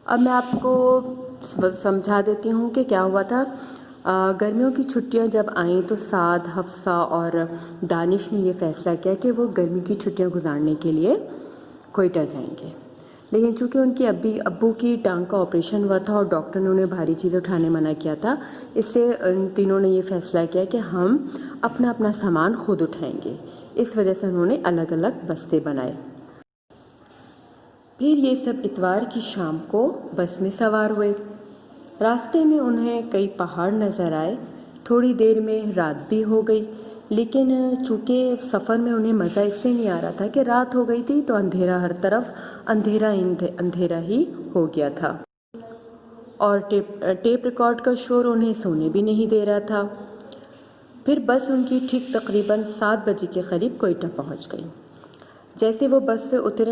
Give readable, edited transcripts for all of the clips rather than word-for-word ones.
अब मैं आपको समझा देती हूँ कि क्या हुआ था। गर्मियों की छुट्टियाँ जब आईं तो साद, हफ्सा और दानिश ने ये फ़ैसला किया कि वो गर्मी की छुट्टियाँ गुजारने के लिए कोयटा जाएंगे। लेकिन चूँकि उनकी अब्बू की टांग का ऑपरेशन हुआ था और डॉक्टर ने उन्हें भारी चीज़ें उठाने मना किया था, इसलिए उन तीनों ने ये फ़ैसला किया कि हम अपना अपना सामान खुद उठाएंगे। इस वजह से उन्होंने अलग अलग बस्ते बनाए। फिर ये सब इतवार की शाम को बस में सवार हुए। रास्ते में उन्हें कई पहाड़ नज़र आए। थोड़ी देर में रात भी हो गई, लेकिन चूँकि सफ़र में उन्हें मज़ा इसलिए नहीं आ रहा था कि रात हो गई थी तो अंधेरा, हर तरफ अंधेरा ही हो गया था और टेप रिकॉर्ड का शोर उन्हें सोने भी नहीं दे रहा था। फिर बस उनकी ठीक तकरीबन 7 बजे के करीब कोयटा पहुंच गई। जैसे वो बस से उतरे,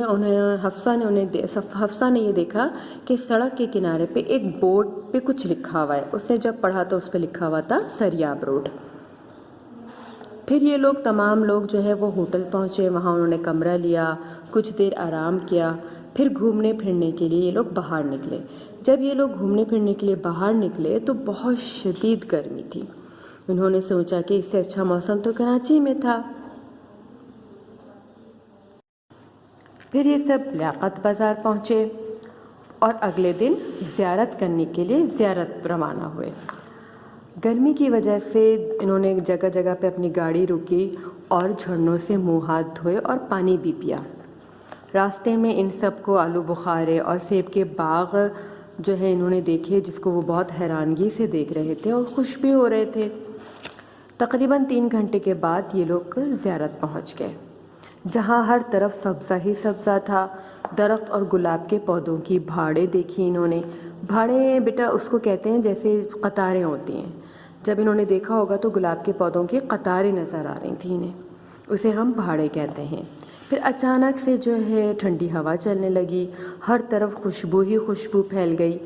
हफ्सा ने ये देखा कि सड़क के किनारे पे एक बोर्ड पे कुछ लिखा हुआ है। उसने जब पढ़ा तो उस पे लिखा हुआ था सरियाब रोड। फिर ये लोग तमाम लोग जो है वो होटल पहुँचे। वहाँ उन्होंने कमरा लिया, कुछ देर आराम किया। फिर घूमने फिरने के लिए ये लोग बाहर निकले। जब ये लोग घूमने फिरने के लिए बाहर निकले तो बहुत शदीद गर्मी थी। उन्होंने सोचा कि इससे अच्छा मौसम तो कराची में था। फिर ये सब लियाकत बाज़ार पहुँचे और अगले दिन ज़ियारत करने के लिए ज़ियारत रवाना हुए। गर्मी की वजह से इन्होंने जगह जगह पे अपनी गाड़ी रोकी और झरनों से मुंह हाथ धोए और पानी भी पिया। रास्ते में इन सब को आलू बुखारे और सेब के बाग जो है इन्होंने देखे, जिसको वो बहुत हैरानगी से देख रहे थे और खुश भी हो रहे थे। तकरीबन 3 घंटे के बाद ये लोग ज़ियारत पहुँच गए, जहाँ हर तरफ सब्ज़ा ही सब्ज़ा था। दरख्त और गुलाब के पौधों की भाड़ें देखी इन्होंने। भाड़ें बेटा उसको कहते हैं जैसे कतारें होती हैं। जब इन्होंने देखा होगा तो गुलाब के पौधों की कतारें नज़र आ रही थी इन्हें, उसे हम भाड़े कहते हैं। फिर अचानक से जो है ठंडी हवा चलने लगी, हर तरफ खुशबू ही खुशबू फैल गई।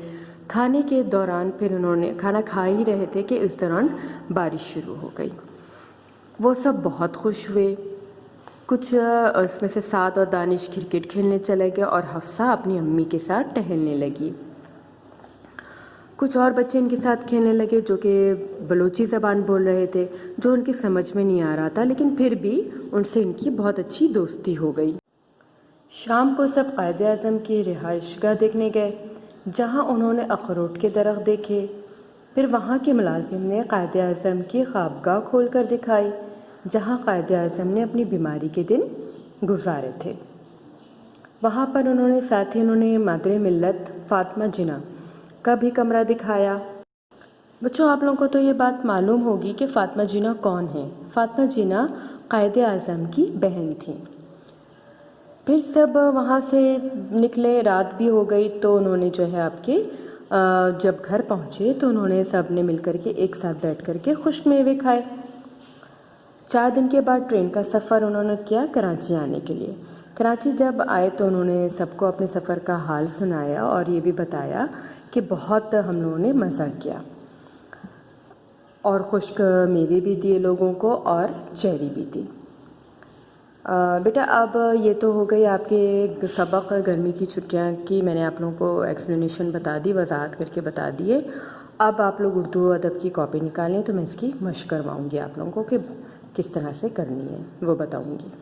खाने के दौरान फिर उन्होंने खाना खा ही रहे थे कि इस दौरान बारिश शुरू हो गई। वो सब बहुत खुश हुए। कुछ उसमें से साद और दानिश क्रिकेट खेलने चले गए और हफ्सा अपनी अम्मी के साथ टहलने लगी। कुछ और बच्चे इनके साथ खेलने लगे जो कि बलूची ज़बान बोल रहे थे, जो उनकी समझ में नहीं आ रहा था, लेकिन फिर भी उनसे इनकी बहुत अच्छी दोस्ती हो गई। शाम को सब कायदे आज़म की रिहाइशगाह देखने गए, जहां उन्होंने अखरोट के दरख्त देखे। फिर वहां के मुलाजिम ने कायदे आज़म की ख्वाबगाह खोल कर दिखाई, जहां कायदे आज़म ने अपनी बीमारी के दिन गुजारे थे। वहां पर उन्होंने मादरे मिल्लत फ़ातिमा जिन्ना का भी कमरा दिखाया। बच्चों, आप लोगों को तो ये बात मालूम होगी कि फ़ातिमा जिन्ना कौन है। फ़ातिमा जिन्ना कायदे आज़म की बहन थी। फिर सब वहाँ से निकले, रात भी हो गई, तो उन्होंने जो है जब घर पहुँचे तो उन्होंने सब ने मिल कर के एक साथ बैठ कर के खुश्क मेवे खाए। 4 दिन के बाद ट्रेन का सफ़र उन्होंने किया कराची आने के लिए। कराची जब आए तो उन्होंने सबको अपने सफ़र का हाल सुनाया और ये भी बताया कि बहुत हम लोगों ने मज़ा किया और खुश्क मेवे भी दिए लोगों को और चेरी भी दी। बेटा, अब ये तो हो गई आपके सबक गर्मी की छुट्टियां की। मैंने आप लोगों को एक्सप्लेनेशन बता दी, वजाहत करके बता दिए। अब आप लोग उर्दू अदब की कॉपी निकालें तो मैं इसकी मश्क करवाऊँगी आप लोगों को कि किस तरह से करनी है, वो बताऊँगी।